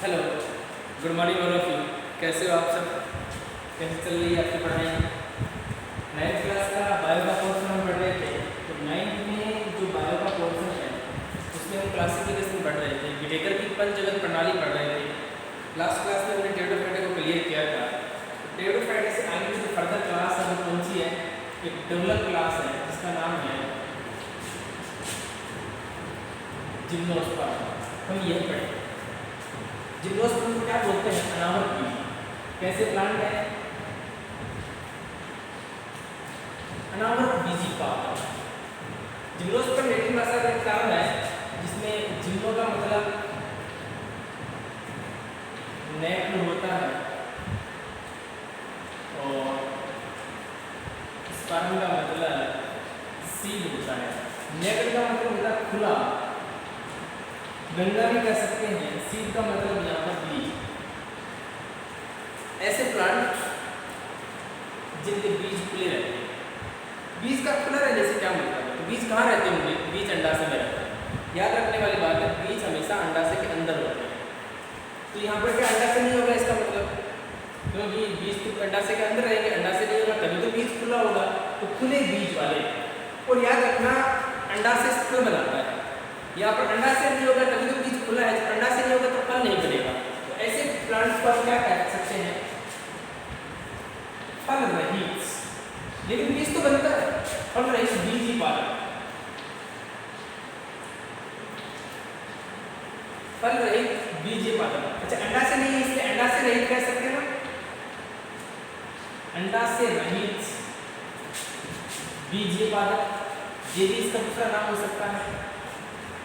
Hello, good morning all of you. कैसे हो आप सब? कैसे चल रही है आपकी पढ़ाई? 9th क्लास का बायो का पोर्शन हम पढ़ रहे थे। तो 9th में जो बायो का पोर्शन है उसमें हम क्लासिफिकेशन पढ़ रहे थे, विटेकर की पंचजगत प्रणाली पढ़ रहे थे। लास्ट क्लास में हमने टेरोडोफाइटा को क्लियर किया था। टेरोडोफाइटा से आगे जो फर्दर क्लास है वो कौन सी है? एक डेवलप क्लास है जिसका नाम है जिम्नोस्पर्म। हम यही पढ़ेंगे। जिम्नोस्पर्म को क्या बोलते हैं? अनावृत बीज। कैसे प्लांट है? अनावृत बीजी पादप। जिम्नोस्पर्म लैटिन भाषा का एक टर्म है जिसमें जिम्नो का मतलब नेक्ड होता है और स्पर्म का मतलब सीड होता है। नेक्ड का मतलब होता है खुला, गंगा भी कह सकते हैं। सीड का मतलब यहाँ पर बीज। ऐसे प्लांट जिनके बीज खुले रहते हैं। बीज का खुला रहने से क्या मतलब है? तो बीज कहाँ रहते होंगे? बीज अंडाशय में रहते हैं। याद रखने वाली बात है, बीज हमेशा अंडाशय के अंदर होते हैं। तो यहाँ पर क्या अंडाशय नहीं होगा इसका मतलब? क्योंकि बीज तो अंडाशय के अंदर रहेंगे, अंडाशय नहीं होगा तभी तो बीज खुला होगा। तो खुले बीज वाले, और याद रखना अंडाशय फल बनाता है। यहाँ पर अंडाशय नहीं होगा तभी तो बीज खुला है, अंडाशय नहीं होगा तो फल नहीं बनेगा। तो ऐसे प्लांट्स को आप क्या कह सकते हैं? फल रहित। लेकिन बीज तो बनता है, फल रहित बीज ही पादप। फल रहित बीज ही पादप। अच्छा, अंडाशय नहीं है इसलिए अंडाशय रहित कह सकते हैं ना? अंडाशय रहित बीज ही पादप, ये भी इसका दूसरा नाम हो सकता है।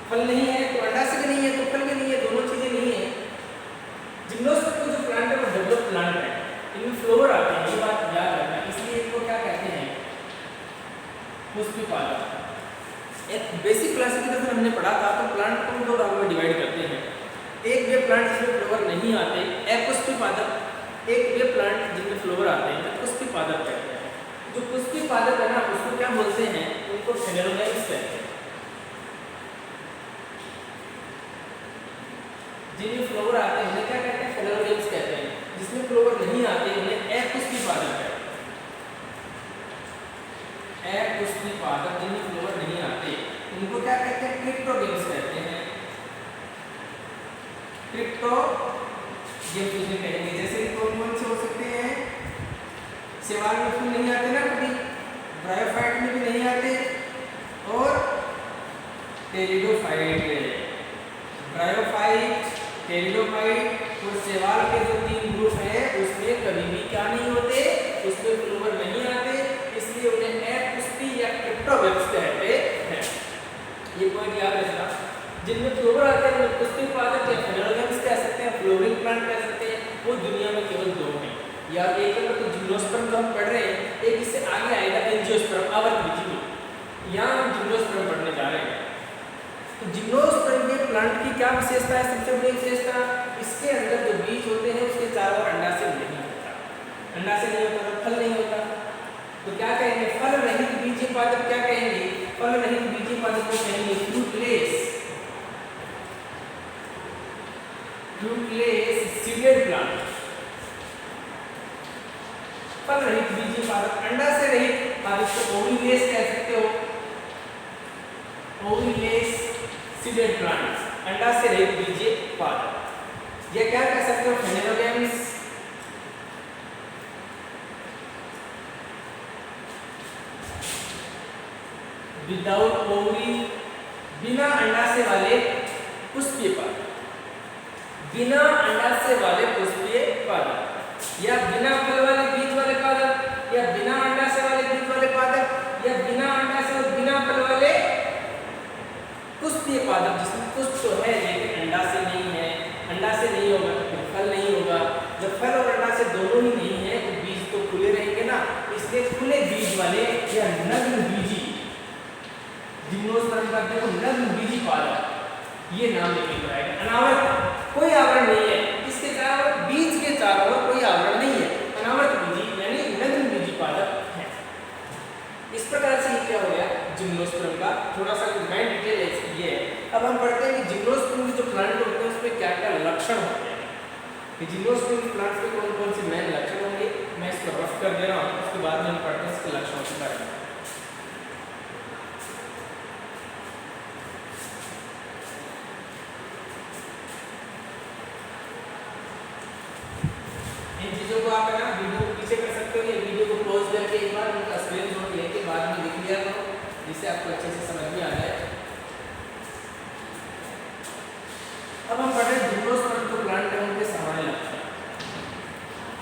फल नहीं है तो अंडाशय भी नहीं है तो फल भी नहीं है, दोनों चीजें नहीं है। जिम्नोस्पर्म जो प्लांट है वो डेवलप प्लांट है, इनमें फ्लोवर आते हैं, ये बात याद रखना। इसलिए इनको क्या कहते हैं? पुष्पीय पादप। एक बेसिक क्लासिफिकेशन हमने पढ़ा था, तो प्लांट को दो भागों में डिवाइड करते हैं। एक वे प्लांट जिसमें फ्लोवर नहीं आते, अपुष्पीय पादप। एक वे प्लांट जिनमें फ्लोवर आते हैं, पुष्पीय पादप कहते हैं। जो पुष्पीय पादप है ना, उसको क्या बोलते हैं? उनको फेनेरोगैम्स कहते हैं। जिनमें फ्लोवर आते हैं उन्हें क्या कहते हैं? फेनेरोगैम्स कहते हैं। जिसमें फ्लोवर नहीं आते उन्हें अपुष्पीय पादप कहते हैं। अपुष्पीय पादप जिनमें फ्लोवर नहीं आते उनको क्या कहते हैं? क्रिप्टोगैम्स कहते हैं। क्रिप्टोगैम्स उन्हें कहेंगे। जैसे कौन से हो सकते हैं? शैवाल में फूल नहीं आते ना कभी, ब्रायोफाइट में भी नहीं आते, और टेरिडोफाइट। ब्रायोफाइट, टेरिडोफाइट और शैवाल के जो 3 ग्रुप है उसमें कभी भी क्या नहीं होते? उसमें फ्लोवर नहीं आते, इसलिए उन्हें अपुष्पीय या क्रिप्टोगैम्स कहते हैं। ये पॉइंट याद रखना। जिनमें फ्लोवर आते हैं उन्हें पुष्पीय पादप या फेनेरोगैम्स कह सकते हैं, फ्लोरिंग प्लांट कह सकते हैं। वो दुनिया में केवल 2 हैं। या एक तो जिम्नोस्पर्म जो हम पढ़ रहे हैं, एक इससे आगे आएगा एंजियोस्पर्म, आवर्त बीजी में। यहाँ हम जिम्नोस्पर्म पढ़ने जा रहे हैं। तो जिम्नोस्पर्म के प्लांट की क्या विशेषता है? सबसे बड़ी विशेषता, इसके अंदर जो बीज होते हैं उसके चारों ओर अंडाशय नहीं होता। अंडाशय नहीं होता तो फल नहीं होता। तो क्या कहेंगे? फल रहित बीजी पादप। क्या कहेंगे? फल रहित बीजी पादप को कहेंगे फ्रूटलेस। Fruitless seeded plant. फल रहित बीजी पादप, अंडाशय रहित आप इसको ओविलेस कह सकते हो। ओविलेस सीडेड प्लांट्स, अंडाशय रहित बीजीय पादप। या क्या कह सकते हो? फेनेरोगैम्स। विदाउट ओवरी, बिना अंडाशय वाले पुष्पीय पादप। बिना अंडाशय वाले पुष्पीय पादप, या बिना फल वाले बीज वाले पादप, या बिना अंडाशय वाले बीज वाले पादप, या बिना अंडाशय और बिना फल वाले पुष्पीय पादप, जिसमें पुष्प तो है लेकिन अंडाशय नहीं है। अंडाशय नहीं होगा तो फिर फल नहीं होगा। जब फल और अंडाशय दोनों ही नहीं है तो बीज तो खुले रहेंगे ना, इसलिए खुले बीज वाले या नग्न बीजी जिम्नोस्पर्म का देखो नग्न बीजी पादप, ये नाम लेके आएगा। अनावृत, कोई आवरण नहीं है इसके चारों, बीज के चारों ओर कोई आवरण नहीं है। अनावृत बीजी यानी नग्न बीजी पादप है। इस प्रकार से ये क्या हो गया? जिम्नोस्पर्म का थोड़ा सा डिटेल ये है। अब हम पढ़ते हैं कि जिम्नोस्पर्म के जो प्लांट होते हैं उसमें क्या क्या लक्षण होते हैं। कि जिम्नोस्पर्म प्लांट्स में कौन कौन से मेन लक्षण होंगे। मैं इसको रफ कर दे रहा हूँ, उसके बाद में हम पढ़ते हैं इसके लक्षणों के बारे में। इन चीजों को आप है ना वीडियो को पीछे कर सकते हो, या वीडियो को पॉज करके एक बार उनका स्क्रीनशॉट लेके बाद में लिख लिया करो, जिससे आपको अच्छे से समझ में आ जाए। अब हम पढ़ रहे हैं जिम्नोस्पर्म जो प्लांट है उनके सामान्य लक्षण।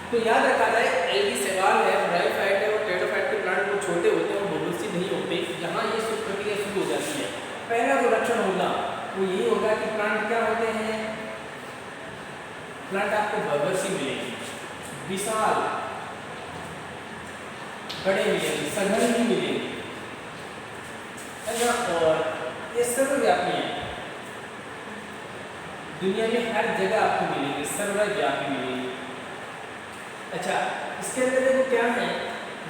तो याद रखा जाए, एल्गी शैवाल है, ब्रायोफाइट है और टेरिडोफाइट के प्लांट वो छोटे होते हैं और बबल्सी नहीं होते। यहाँ ये शुरू प्रक्रिया शुरू हो जाती है। पहला जो लक्षण होगा वो यही होगा कि प्लांट क्या होते हैं, प्लांट आपको बबल्सी मिलेगी, विशाल बड़े मिलेंगे, सघन भी मिलेंगे, है ना, और ये सर्वव्यापी है, दुनिया में हर जगह आपको मिलेंगे, सर्वव्यापी मिलेंगे। अच्छा, इसके अंदर देखो क्या है,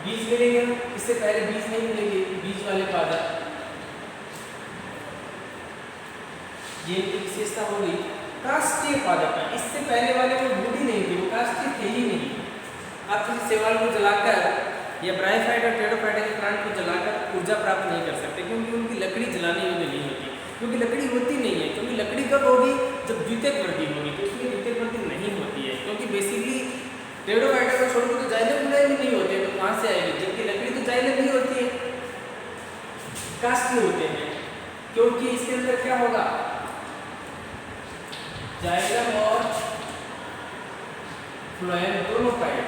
बीज मिलेंगे, इससे पहले बीज नहीं मिलेंगे, बीज वाले पादप, ये एक विशेषता हो गई। काष्ठीय पादप है, इससे पहले वाले वो बूढ़ी नहीं थी, वो काष्ठीय थे ही नहीं। आप किसी शैवाल को जलाकर या ब्रायोफाइट और टेरिडोफाइट के प्लांट को जलाकर ऊर्जा प्राप्त नहीं कर सकते, क्योंकि उनकी लकड़ी जलाने योग्य नहीं होती, क्योंकि लकड़ी होती नहीं है। क्योंकि लकड़ी कब होगी, जब द्वितीयक वृद्धि होगी, तो उसमें द्वितीयक वृद्धि नहीं होती है, क्योंकि बेसिकली टेरिडोफाइट को छोड़कर तो जाइलम भी नहीं होते, तो कहाँ से आएगी, जबकि लकड़ी तो जाइलम नहीं होती है, काष्ठीय होते हैं। क्योंकि इसके अंदर क्या होगा, जाइलम और फ्लोएम दोनों पाए,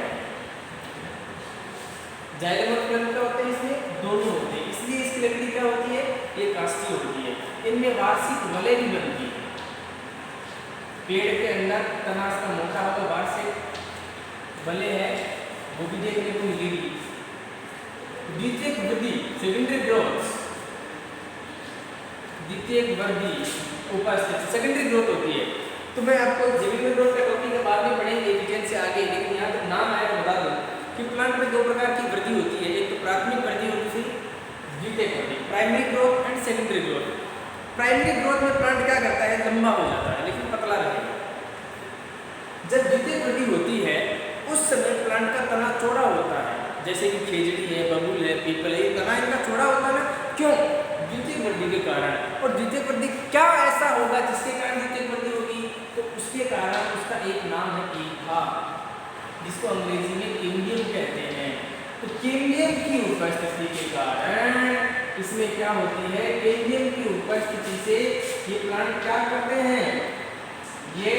जाइलम और फ्लोएम क्या होते हैं, इसमें दोनों होते हैं, इसलिए इसकी लकड़ी क्या होती है, ये काष्ठीय होती है। इनमें वार्षिक वलय भी बनती है, पेड़ के अंदर तना इसका मोटा होगा, वार्षिक वलय है, वो भी देखने को मिलेगी। द्वितीयक वृद्धि, सेकेंडरी ग्रोथ, द्वितीयक वृद्धि उपस्थिति, सेकेंडरी ग्रोथ होती है। तो मैं आपको सेकेंडरी ग्रोथ का टॉपिक के बाद में पढ़ेंगे डिटेल से आगे, लेकिन यहाँ तक नाम आया तो बता दूं कि प्लांट में दो प्रकार की वृद्धि होती है, एक तो प्राथमिक वृद्धि और दूसरी द्वितीयक वृद्धि, primary growth and secondary growth. Primary growth में प्लांट क्या करता है, लंबा हो जाता है लेकिन पतला रहेगा। जब द्वितीयक वृद्धि होती है उस समय प्लांट का तना चौड़ा होता है, जैसे कि खेजड़ी है, बबूल है, पीपल है, तना इनका चौड़ा होता है ना, क्यों, द्वितीयक वृद्धि के कारण। और द्वितीयक वृद्धि क्या ऐसा होगा जिसके कारण द्वितीयक वृद्धि होगी, तो उसके कारण उसका एक नाम है ईथा, जिसको अंग्रेजी में कैम्बियम कहते हैं। तो कैम्बियम की उपस्थिति के कारण इसमें क्या होती है, कैम्बियम की उपस्थिति से ये प्लांट क्या करते हैं, ये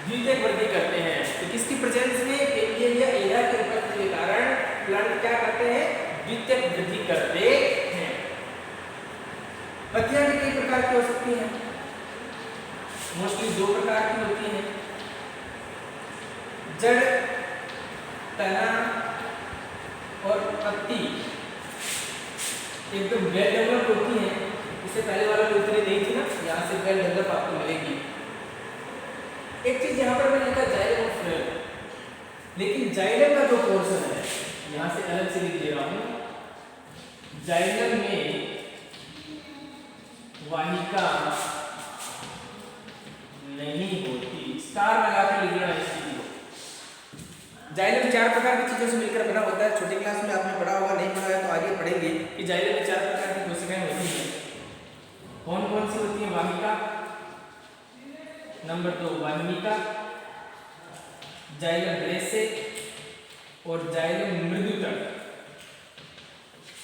द्वितीयक वृद्धि करते हैं। तो किसकी प्रेजेंस में, कैम्बियम या ईथा की उपस्थिति के कारण प्लांट क्या करते हैं, द्वितीयक वृद्धि करते हैं। पत्तियां भी कई प्रकार की हो सकती हैं, मोस्टली दो प्रकार की होती हैं, जड़, तना और पत्ती एकदम वेल डेवलप होती हैं। इससे पहले वाला तो इतनी नहीं थी ना, यहाँ से वेल डेवलप आपको मिलेगी। एक चीज यहाँ पर मैंने लिखा जाइलम और फ्लोएम, लेकिन जाइलम का जो पोर्शन है यहाँ से अलग से लिख दे रहा हूँ, जाइलम में वाहिका नहीं होती, स्टार लगाकर लिखना है इस चीज को। जाइलम चार प्रकार की चीजों से मिलकर बना होता है, छोटी क्लास में आपने पढ़ा होगा, नहीं पढ़ा है तो आगे पढ़ेंगे कि जाइलम में चार प्रकार की कोशिकाएं होती हैं। कौन कौन सी होती है, वाहिका, नंबर 2 वाहिनिका, जाइलम ब्रेसिक और जाइलम मृदुतक।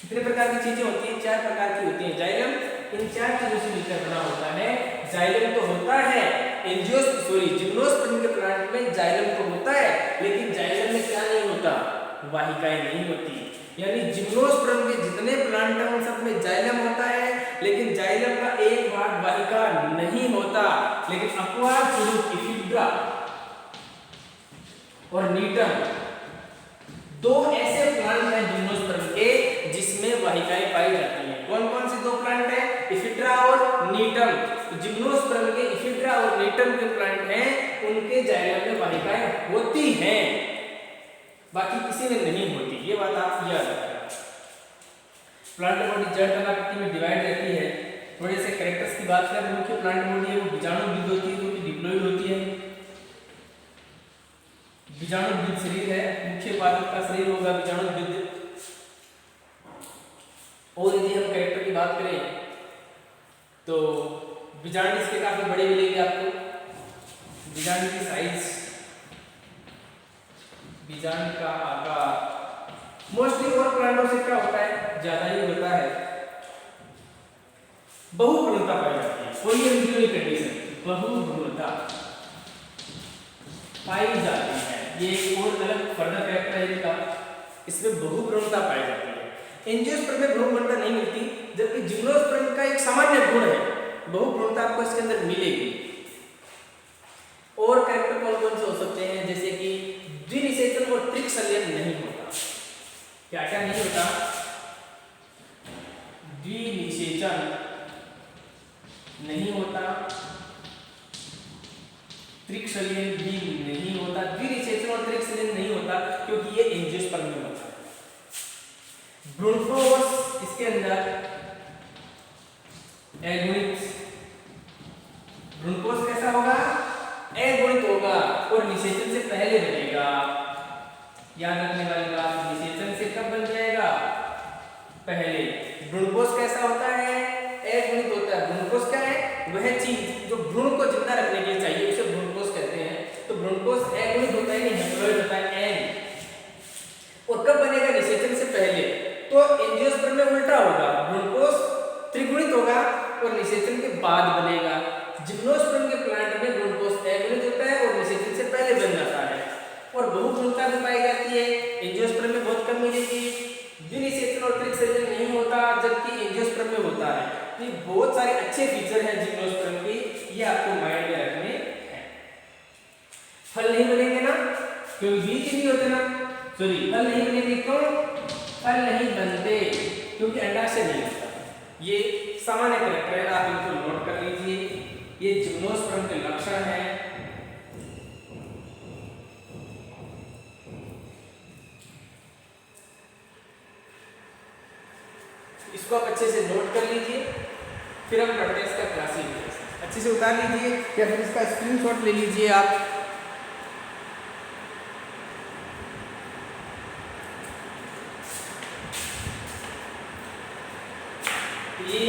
कितने प्रकार की चीजें होती हैं, चार प्रकार की होती हैं। जाइलम इन चार चीजों से मिलकर बना होता है। जाइलम तो होता है जिम्नोस्पर्म के प्लांट में जाइलम तो होता है, लेकिन जाइलम में क्या नहीं होता, वाहिकाएं नहीं होती। यानी जिम्नोस्पर्म के जितने प्लांट हैं उन सब में जाइलम होता है, लेकिन जाइलम का एक भाग वाहिका नहीं होता। लेकिन अपवाद स्वरूप इफिड्रा और नीटम दो ऐसे प्लांट हैं जिम्नोस्पर्म के जिसमें वाहिकाएं पाई जाती हैं। कौन कौन से दो प्लांट हैं, इफिड्रा और नीटम। तो जिम्नोस्पर्म के इफिड्रा और नीटम के प्लांट हैं, उनके जाइलम में वाहिकाएं होती हैं, बाकी किसी में नहीं होती। ये बात आप याद रखना। प्लांट बॉडी जड़ तना पत्ती में डिवाइड रहती है। थोड़े से कैरेक्टर्स की बात करें, मुख्य प्लांट बॉडी है वो बीजाणु विद्ध होती है, जो कि डिप्लॉइड होती है। बीजाणुद्विज शरीर है, मुख्य पादप का शरीर होगा बीजाणुद्विज। और यदि हम कैरेक्टर की बात करें तो बीजाणु इसके काफी बड़े मिलेंगे आपको। बीजाणु की साइज, बीजाणु का आकार मोस्टली और प्लांटों से क्या होता है, ज्यादा ही होता है। बहुभ्रूणता पाई जाती है, पॉलीएंड्रियल कंडीशन, बहुभ्रूणता पाई जाती है। ये एक और अलग फर्दर फैक्टर है इनका, इसमें बहुभ्रूणता पाई जाती है। एंजियोस्पर्म में बहुभ्रूणता नहीं मिलती, जबकि जिम्नोस्पर्म का एक सामान्य गुण है, बहुभ्रूणता आपको इसके अंदर मिलेगी। और कैरेक्टर कौन कौन से हो सकते हैं, जैसे कि द्विनिषेचन और त्रिक संलयन नहीं होता। क्या क्या नहीं होता, द्विनिषेचन नहीं होता, त्रिक संलयन भी नहीं होता। द्विनिषेचन और त्रिक संलयन नहीं होता क्योंकि ये एंजियोस्पर्म में होता है। ब्रोंकोस इसके अंदर अगुणित, ब्रोंकोस कैसा होगा, अगुणित होगा और निषेचन से पहले बनेगा। याद रखने वाली बात, निषेचन से कब बन जाएगा, पहले। ब्रोंकोस कैसा होता है, अगुणित होता है। ब्रोंकोस क्या है, वह चीज जो भ्रूण को जिंदा रखने के लिए चाहिए उसे ब्रोंकोस कहते हैं। तो ब्रोंकोस अगुणित होता है, हेप्लॉइड होता है, एन। और कब बनेगा, निषेचन से पहले। तो एंजियोस्पर्म में उल्टा होगा, ब्रोंकोस त्रिगुणित होगा और निषेचन के बाद बनेगा। जिम्नोस्पर्म के प्लांट में ब्रोंकोस अगुणित होता है और निषेचन से पहले बन जाता है। और बहुभ्रूणता भी पाई जाती है, एंजियोस्पर्म में बहुत कम मिलेगी। द्विनिषेचन और त्रिक संलयन नहीं होता, जबकि एंजियोस्पर्म में होता है। तो ये बहुत सारे अच्छे फीचर हैं जिम्नोस्पर्म के, ये आपको माइंड में रखने हैं। फल नहीं बनेंगे ना, क्योंकि बीज नहीं होते ना, सॉरी फल नहीं बनेंगे, क्यों फल नहीं बनते, क्योंकि अंडाशय नहीं होता। ये सामान्य कैरेक्टर है, आप इनको नोट कर लीजिए। ये जिम्नोस्पर्म के लक्षण हैं। इसको आप अच्छे से नोट कर लीजिए, फिर हम पढ़ते हैं इसका क्लासिफिकेशन। अच्छे से उतार लीजिए या फिर इसका स्क्रीनशॉट ले लीजिए आप। ये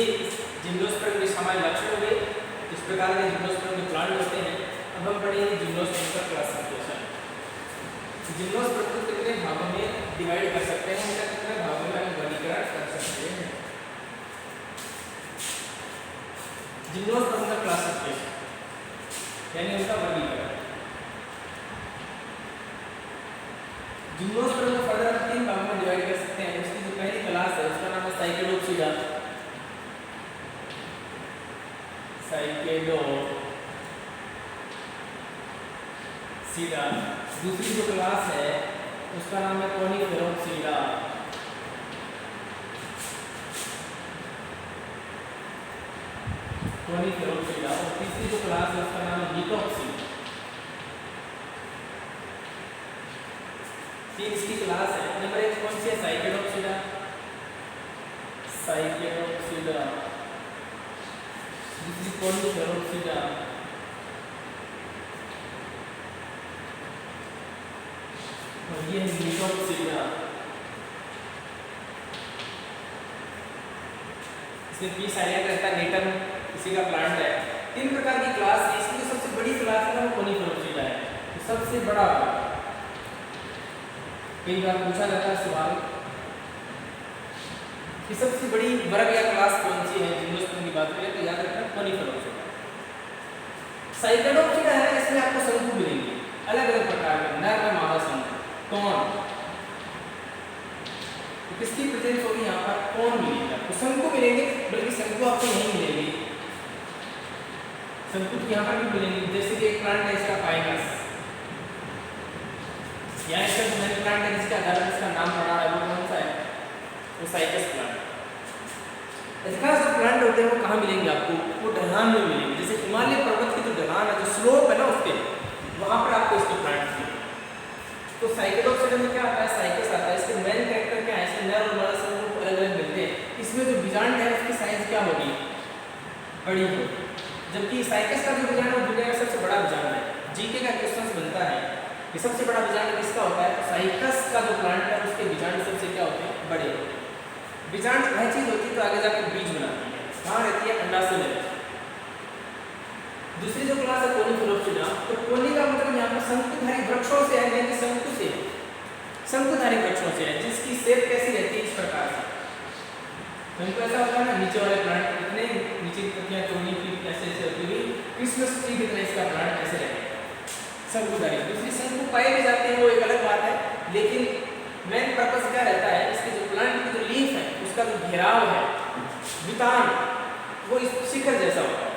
जिम्नोस्पर्म के सामान्य लक्षण हुए, इस प्रकार के जिम्नोस्पर्म के प्लांट होते हैं। अब हम पढ़ेंगे जिम्नोस्पर्म का क्लासिफिकेशन। जिम्नोस्पर्म को कितने भागों में डिवाइड कर सकते हैं, इनका कितने भागों में हम वर्गीकरण कर सकते हैं। जिम्नोस्पर्म का क्लासिफिकेशन यानी उनका वर्गीकरण। जिम्नोस्पर्म को फर्दर हम 3 भागों में डिवाइड कर सकते हैं। उसकी जो पहली क्लास है उसका नाम है साइकेडोप्सिडा, साइकेडोप्सिडा। दूसरी जो क्लास है उसका नाम है कोनिफेरोप्सिडा, कोनिफेरोप्सिडा। और तीसरी जो क्लास है उसका नाम है लिथोप्सिडा। 3 इसकी क्लास है। नंबर 1 कौन सी है, साइकेडोप्सिडा, साइकेडोप्सिडा। दूसरी कोनिफेरोप्सिडा, और ये है लिथोप्सिडा। इसमें पीस आइलैंड रहता है, नेटम इसी का प्लांट है। 3 प्रकार की क्लास है। इसकी जो सबसे बड़ी क्लास है वो कोनिफेरोप्सिडा है, तो सबसे बड़ा। कई बार पूछा जाता है सवाल कि सबसे बड़ी वर्ग या क्लास कौन सी है जिम्नोस्पर्म की बात करें, तो याद रखना कोनिफेरोप्सिडा। साइकेडोप्सिडा है, इसमें आपको शंकु मिलेंगे अलग अलग प्रकार के, नर व मादा शंकु। कौन, तो किसकी प्रेजेंस होगी यहाँ पर, कौन मिलेगा, तो शंकु मिलेंगे, बल्कि शंकु आपको नहीं मिलेंगे, शंकु यहाँ पर भी मिलेंगे। जैसे कि एक प्लांट है इसका पाइनस, यहाँ इसका जो मेन प्लांट है जिसका आधार इसका नाम पड़ा है वो कौन सा है, वो साइकस प्लांट। अधिकांश जो प्लांट होते हैं वो कहाँ मिलेंगे आपको, वो ढलान में मिलेंगे। जैसे हिमालय पर्वत की जो ढलान है, जो स्लोप है ना उसके, वहाँ पर आपको इसके प्लांट मिलेंगे। तो साइकेडोप्सिडा में क्या आता है, साइकस आता है। इसके मेन कैरेक्टर क्या है, इसके नर और मादा शंकु अलग अलग मिलते हैं। इसमें जो बीजांड है उसकी साइज क्या होगी, बड़ी होगी। जबकि साइकस का जो बीजांड है वो दुनिया का सबसे बड़ा बीजांड है। जीके का क्वेश्चन बनता है कि सबसे बड़ा बीजांड किसका होता है, तो साइकस का जो प्लांट है उसके बीजांड सबसे क्या होते हैं, बड़े होते हैं। बीजांड वह चीज होती है तो आगे जाकर बीज बनाती है, कहाँ रहती है, अंडाशय में। दूसरी जो क्लास है कोनिफेरोप्सिडा, तो कोनी का मतलब यहाँ पर शंकुधारी वृक्षों से है, यानी कि शंकु से, शंकुधारी वृक्षों से है, जिसकी शेप कैसी रहती है, इस प्रकार से। शंकु ऐसा होता है ना, नीचे वाले प्लांट कितने नीचे की पत्तियां चौड़ी की ऐसे ऐसे होती हुई क्रिसमस ट्री की तरह इसका प्लांट ऐसे रहेगा, शंकुधारी। दूसरी शंकु पाए भी जाते हैं, वो एक अलग बात है, लेकिन मेन पर्पस क्या रहता है, इसके जो प्लांट की जो लीफ है उसका जो घेराव है, वितान, वो इस शिखर जैसा होता है।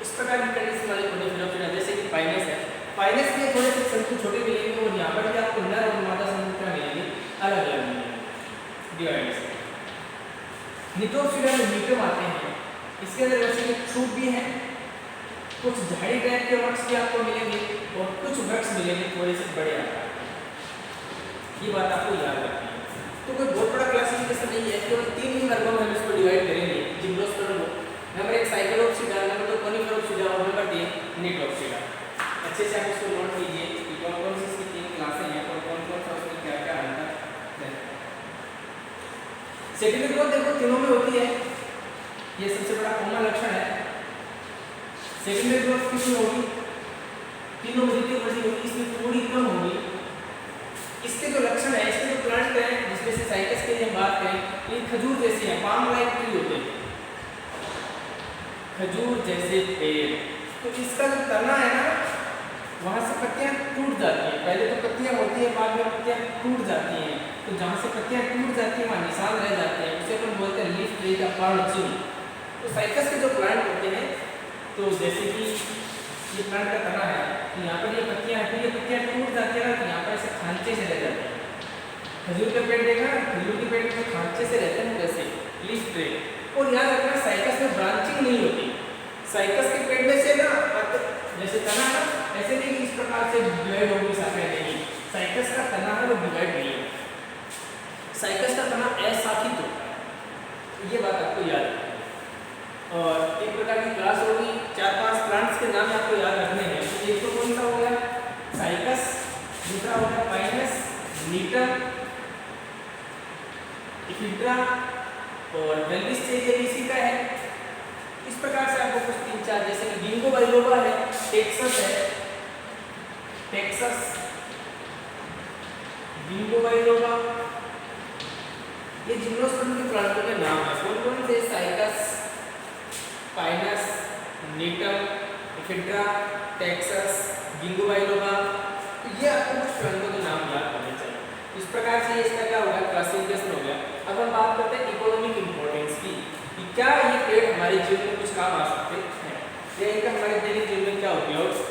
इस प्रकार की कंडीशन वाले कोनिफेरोप्सिडा, जैसे कि पाइनस है, पाइनस में थोड़े से शंकु छोटे मिलेंगे और यहाँ पर भी आपको नर और मादा शंकु क्या मिलेंगे, अलग अलग मिलेंगे, डिवाइड। लिथोप्सिडा में मीटम आते हैं, इसके अंदर वैसे के फ्रूट भी हैं, कुछ झाड़ी टाइप के वृक्ष भी आपको मिलेंगे और कुछ वृक्ष मिलेंगे थोड़े से बड़े आकार के। ये बात आपको याद रखनी है। तो कोई बहुत बड़ा क्लासिफिकेशन नहीं है, केवल 3 ही वर्गों में हम इसको डिवाइड करेंगे, जिम्नोस्पर्म को। नंबर 1 साइक्लोप्सिडा, नंबर 2 कोनिफेरोप्सिडा और नंबर 3 निटोप्सिडा। अच्छे से आप इसको नोट कीजिए कि कौन कौन सी इसकी 3 क्लासें हैं और कौन कौन सा उसमें क्या क्या अंतर है। सेकेंडरी ग्रोथ देखो तीनों में होती है, ये सबसे बड़ा कॉमन लक्षण है। सेकेंडरी ग्रोथ किसमें होगी, तीनों में जितनी बड़ी होगी, इसमें थोड़ी कम होगी। इसके जो लक्षण है, इसके जो प्लांट है, जिसमें से साइकस के लिए हम बात करें, ये खजूर जैसे हैं, पाम लाइक ट्री होते हैं, खजूर जैसे पेड़। तो इसका जो तना है ना, वहां से पत्तियां टूट जाती हैं, पहले तो पत्तियां होती है, बाद में पत्तियां टूट जाती हैं। तो जहाँ से पत्तियां टूट जाती हैं वहाँ निशान रह जाते हैं, उसे अपन बोलते हैं लीफ ट्री का पर्ण चिन्ह। तो साइकस के जो प्लांट होते हैं, तो जैसे कि ये प्लांट का तना है, तो यहाँ पर ये पत्तियां हैं, फिर ये पत्तियां टूट जाती है ना, तो यहाँ पर ऐसे खांचे से रह जाते हैं। खजूर का पेड़ देखा, खजूर के पेड़ में खांचे से रहते हैं वैसे लीफ ट्री। और याद रखना साइकस में ब्रांचिंग नहीं होती, साइकस के पेड़ में से ना जैसे तना है ऐसे नहीं कि इस प्रकार से डिवाइड होगी शाखाएं, नहीं, साइकस का तना है वो डिवाइड नहीं है, साइकस का तना अशाखित होता है, ये बात आपको याद रखनी है। और एक प्रकार की क्लास होगी, 4-5 प्लांट्स के नाम आपको याद रखने हैं। तो एक तो कौन सा हो गया, साइकस, दूसरा हो गया पाइनस, नीटम, इफिड्रा और वेल्विस्टेरिया इसी का है। इस प्रकार से आपको कुछ 3-4 जैसे कि गिंगो बाइलोबा है, टेक्सस है, टेक्सस, गिंगो बाइलोबा, ये जिम्नोस्पर्म के प्लांटों के नाम है। कौन कौन से, Cycas, Pinus, Gnetum, Ephedra, Taxus, ginkgo biloba. तो ये आपको कुछ प्लांटों के नाम याद करने चाहिए। इस प्रकार से इसका क्या होगा, क्लासिफिकेशन हो गया। अब हम बात करते हैं इकोनॉमिक इंपॉर्टेंस की, कि क्या ये पेड़ हमारे जीवन में कुछ काम आ सकते हैं या इनका हमारे दैनिक जीवन में क्या उपयोग है।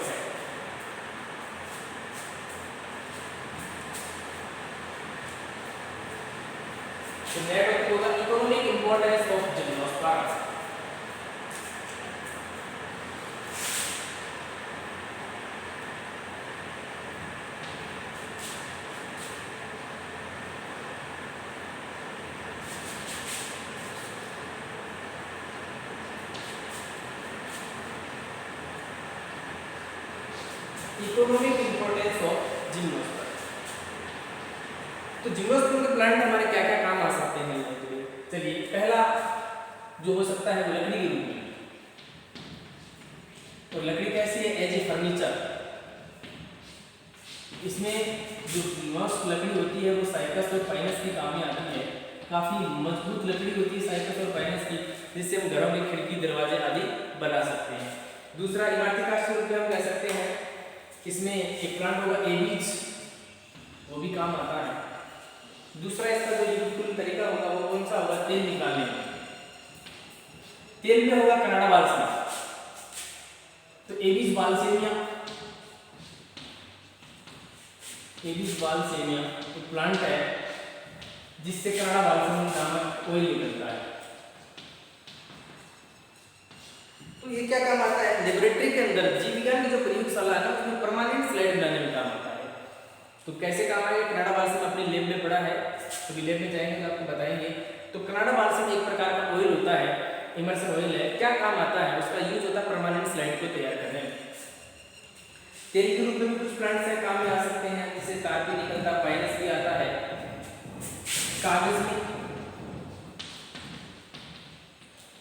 तो नेक्स्ट होगा economic importance of gymnosperm. Economic importance of gymnosperm. तो जिम्नोस्पर्म के प्लांट हमारे क्या क्या काम आ सकते हैं। चलिए, पहला जो हो सकता है वो लकड़ी के रूप में, और लकड़ी कैसी है, एज ए फर्नीचर। इसमें जो मस्त लकड़ी होती है वो साइकस और पाइनस की काम में आती है। काफी मजबूत लकड़ी होती है साइकस और पाइनस की, जिससे हम घरों में खिड़की दरवाजे आदि बना सकते हैं। दूसरा इमारती काष्ठ के रूप में हम कह सकते हैं, इसमें एक प्लांट होगा एबीज, वो भी काम आता है। दूसरा इसका जो यूजफुल तरीका होगा वो कौन सा होगा, तेल निकालने में। तेल में होगा कनाडा बाल्सम, तो एबीज बाल्सेमिया, एबीज बाल्सेमिया एक प्लांट है जिससे कनाडा बाल्सम नामक ऑयल निकलता है। तो ये क्या काम आता है, लेबोरेटरी के अंदर जीव विज्ञान की जो प्रयोगशाला है उसमें परमानेंट स्लाइड बनाने में काम आता है। तो कैसे काम आएगा, कनाडा बाल्सम अपने लैब में पड़ा है, तो लैब में जाएंगे तो आपको बताएंगे। तो कनाडा बाल्सम एक प्रकार का ऑयल होता है, इमर्सन ऑयल है। क्या काम आता है, उसका यूज होता है परमानेंट स्लाइड को तैयार करने में। तेल के रूप में भी कुछ प्लांट्स हैं काम में आ सकते हैं, जिससे तार भी निकलता, पाइनस भी आता है। कागज में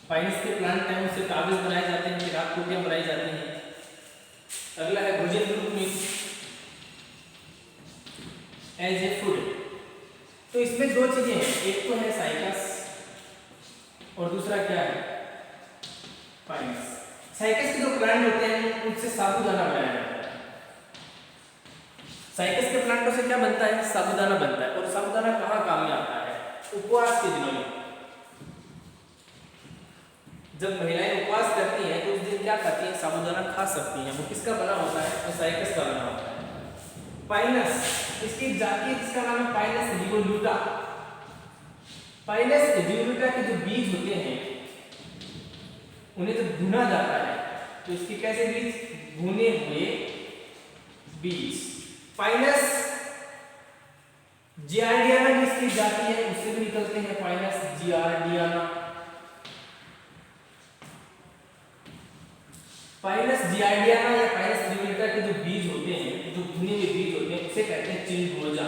पाइनस के प्लांट हैं, उससे कागज बनाए जाते हैं, किताब कॉपियां बनाई जाती हैं। अगला है भोजन के रूप में एज ए फूड। तो इसमें दो चीजें हैं, एक तो है साइकस और दूसरा क्या है पाइनस। साइकस के जो प्लांट होते हैं उनसे साबूदाना बनाया जाता है। साइकस के प्लांटों से क्या बनता है, साबूदाना बनता है। और साबूदाना कहाँ काम में आता है, उपवास के दिनों में। जब महिलाएं उपवास करती हैं तो उस दिन क्या खाती हैं, साबूदाना खा सकती हैं। वो किसका बना होता है, वो साइकस का बना होता है। पाइनस, इसकी जाति जिसका नाम है पाइनस रिवोल्यूटा। पाइनस रिवोल्यूटा के जो बीज होते हैं उन्हें जब भुना जाता है तो इसके कैसे बीज, भुने हुए बीज। पाइनस जियार्डियाना की इसकी जाति है, उससे भी निकलते हैं पाइनस जियार्डियाना। पाइनस जियार्डियाना या पाइनस रिवोल्यूटा के जो बीज होते हैं, जो भुने हुए बीज होते हैं, उसे कहते हैं चिलगोजा।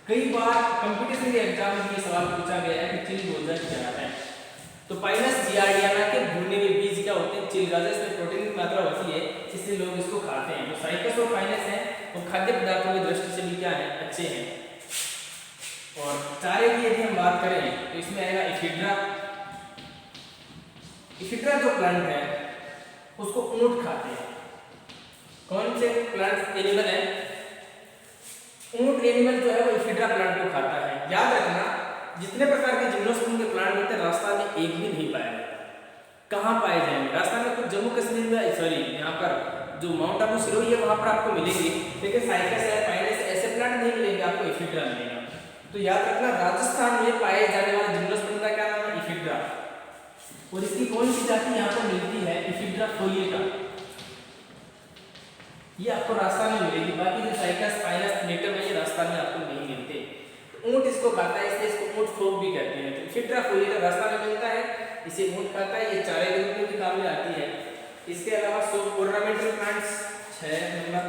कई बार कंपटीशन के एग्जाम में ये सवाल पूछा गया है कि चिलगोजा क्या है। तो पाइनस जियार्डियाना के भुने हुए बीज क्या होते हैं, चिलगोजा। इसमें प्रोटीन की मात्रा होती है, इसलिए लोग इसको खाते हैं। तो साइकस और पाइनस है वो खाद्य पदार्थों की दृष्टि से भी क्या है, अच्छे हैं। और चारे की यदि हम बात करें तो इसमें आएगा इफिड्रा। इफिड्रा जो प्लांट है उसको ऊंट खाते हैं। कौन से प्लांट एनिमल है, ऊंट एनिमल जो है वो इफिड्रा प्लांट को खाता है। याद रखना जितने प्रकार के जिम्नोस्पर्म के प्लांट होते हैं राजस्थान में एक भी नहीं पाया जाता। कहाँ पाए जाएंगे, राजस्थान में कुछ जम्मू कश्मीर में, सॉरी यहाँ पर जो माउंट आबू सिरोही है वहां पर आपको मिलेंगे, लेकिन साइकस है, पाइनस ऐसे प्लांट नहीं मिलेंगे, आपको इफिड्रा मिलेगा। तो याद रखना राजस्थान में पाए जाने वाले जिम्नोस्पर्म का क्या नाम है, इफिड्रा। और इसकी कौन सी जाति यहाँ पर मिलती है, इफिड्रा फोलिएटा। ये आपको राजस्थान में मिलेगी, बाकी जो साइकस पाइनस नेटिव है ये राजस्थान में आपको नहीं मिलते। तो ऊंट इसको खाता है, इसलिए इसको ऊंट फ्रॉग भी कहते हैं। तो इफिड्रा फोलिएटा राजस्थान में मिलता है, इसे ऊंट खाता है, ये चारे के रूप में भी काम में आती है। इसके अलावा ऑर्नामेंटल प्लांट्स 6 नंबर,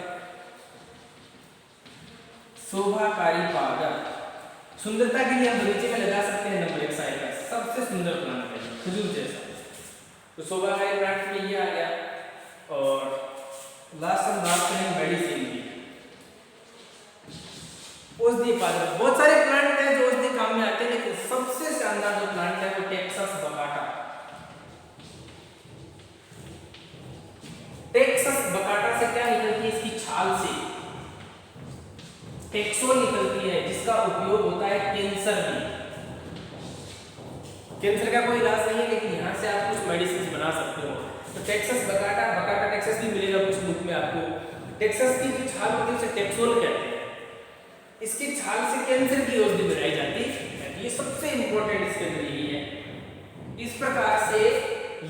शोभाकारी पादप। सुंदरता के लिए हम बगीचे में लगा सकते हैं। नंबर 1 साइकस सबसे सुंदर प्लांट है, खजूर जैसा। तो शोभाकारी प्लांट में ये आ गया। और लास्ट हम बात करेंगे मेडिसिन की, औषधीय पादप। बहुत सारे प्लांट हैं जो औषधि काम में आते हैं, लेकिन सबसे शानदार जो प्लांट है वो टेक्सास बकाटा। टेक्सास बकाटा से क्या निकलती है, इसकी छाल से टेक्सोल निकलती है, जिसका उपयोग होता है कैंसर में। कैंसर का कोई इलाज नहीं है, लेकिन यहाँ से आप कुछ मेडिसिन बना सकते हो। तो टेक्सास बकाटा, बकाटा टेक्सास भी मिलेगा कुछ बुक में आपको। टेक्सास की जो छाल होती है उसे टेक्सोल कहते हैं। इसकी छाल से कैंसर की औषधि बनाई जाती है। ये सबसे इंपॉर्टेंट इसके अंदर यही है। इस प्रकार से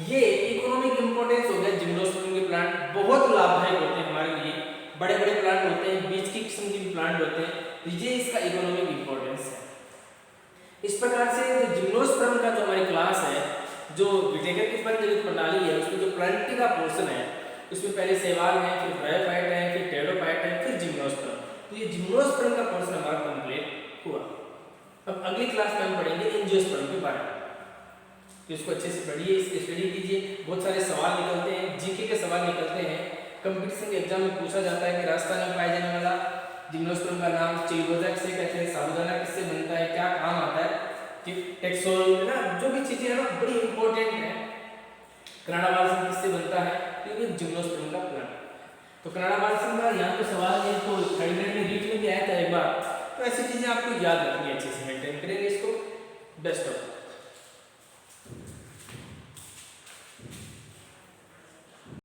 ये इकोनॉमिक इंपॉर्टेंस हो गया जिम्नोस्पर्म के प्लांट। बहुत लाभदायक होते हैं हमारे लिए, बड़े बड़े प्लांट होते हैं, बीज की किस्म के भी प्लांट होते हैं, तो ये इसका इकोनॉमिक इंपॉर्टेंस है। इस प्रकार से जो जिम्नोस्पर्म का जो हमारी क्लास है, जो विटेकर की पंचभौतिक प्रणाली है, उसमें जो प्लांट का पोर्शन है उसमें पहले शैवाल है, फिर ब्रायोफाइट है, फिर टेरोफाइट है, फिर जिम्नोस्पर्म। तो ये जिम्नोस्पर्म का पोर्शन हमारा कंप्लीट हुआ। अब अगली क्लास में हम पढ़ेंगे एंजियोस्पर्म के बारे में। तो इसको अच्छे से पढ़िए, इसकी स्टडी कीजिए। बहुत सारे सवाल निकलते हैं, जीके के सवाल निकलते हैं, कंपटीशन के एग्जाम में पूछा जाता है कि राजस्थान में पाए जाने वाला जिम्नोस्पर्म का नाम चिलगोजा किसे कहते हैं, साबूदाना किससे बनता है, क्या काम आता है, कि टेक्सोल ना, जो भी चीजें है ना बड़ी इंपॉर्टेंट है। कनाडा बालसम किससे बनता है, क्योंकि जिम्नोस्पर्म का प्लांट। तो कनाडा बालसम का यहाँ तो सवाल है, तो थर्ड ग्रेड में रीट में भी आया था एक बार। तो ऐसी चीजें आपको याद रखनी है, अच्छे से मेंटेन करेंगे इसको। Best of